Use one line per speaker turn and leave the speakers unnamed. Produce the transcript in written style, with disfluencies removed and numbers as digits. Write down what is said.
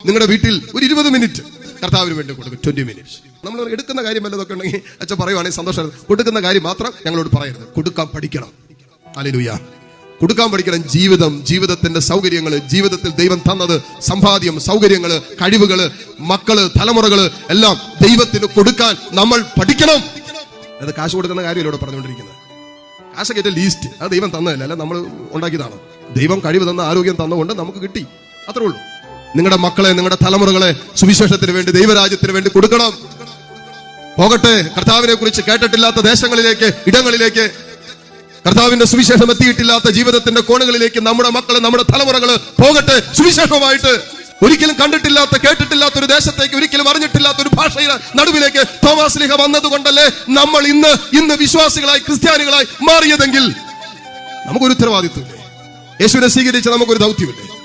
നിങ്ങളുടെ വീട്ടിൽ ഒരു 20 മിനിറ്റ് കർത്താവിന് വേണ്ടി കൊടുക്കും. 20 മിനിറ്റ്സ്. നമ്മൾ എടുക്കുന്ന കാര്യം വല്ലതൊക്കെ ഉണ്ടെങ്കിൽ അച്ഛൻ പറയുവാണെങ്കിൽ സന്തോഷം. കൊടുക്കുന്ന കാര്യം മാത്രം ഞങ്ങളോട് പറയരുത്. കൊടുക്കാൻ പഠിക്കണം. ഹല്ലേലൂയ. കൊടുക്കാൻ പഠിക്കണം. ജീവിതത്തിന്റെ സൗകര്യങ്ങള്, ജീവിതത്തിൽ ദൈവം തന്നത്, സമ്പാദ്യം, സൗകര്യങ്ങള്, കഴിവുകള്, മക്കള്, തലമുറകള് എല്ലാം ദൈവത്തിന് കൊടുക്കാൻ നമ്മൾ പഠിക്കണം. അത് കാശ് കൊടുക്കുന്ന കാര്യമല്ല ഇവിടെ പറഞ്ഞുകൊണ്ടിരിക്കുന്നത്. കാശൊക്കെ ഏറ്റവും ലീസ്റ്റ്. അത് ദൈവം തന്നതല്ല, അല്ല നമ്മൾ ഉണ്ടാക്കിയതാണ്. ദൈവം കഴിവ് തന്ന, ആരോഗ്യം തന്നുകൊണ്ട് നമുക്ക് കിട്ടി. അത്രേ ഉള്ളൂ. നിങ്ങളുടെ മക്കളെ, നിങ്ങളുടെ തലമുറകളെ സുവിശേഷത്തിന് വേണ്ടി, ദൈവരാജ്യത്തിന് വേണ്ടി കൊടുക്കണം. പോകട്ടെ. കർത്താവിനെ കുറിച്ച് കേട്ടിട്ടില്ലാത്ത ദേശങ്ങളിലേക്ക്, ഇടങ്ങളിലേക്ക്, കർത്താവിന്റെ സുവിശേഷം എത്തിയിട്ടില്ലാത്ത ജീവിതത്തിന്റെ കോണുകളിലേക്ക് നമ്മുടെ മക്കള്, നമ്മുടെ തലമുറകള് പോകട്ടെ. സുവിശേഷമായിട്ട് ഒരിക്കലും കണ്ടിട്ടില്ലാത്ത, കേട്ടിട്ടില്ലാത്ത ഒരു ദേശത്തേക്ക്, ഒരിക്കലും അറിഞ്ഞിട്ടില്ലാത്ത ഒരു ഭാഷയുടെ നടുവിലേക്ക് തോമാസ് ശ്ലീഹ വന്നതുകൊണ്ടല്ലേ നമ്മൾ ഇന്ന് വിശ്വാസികളായി, ക്രിസ്ത്യാനികളായി മാറിയതെങ്കിൽ നമുക്കൊരു ഉത്തരവാദിത്വമില്ലേ? യേശുവിനെ സ്വീകരിച്ച നമുക്കൊരു ദൗത്യമില്ലേ?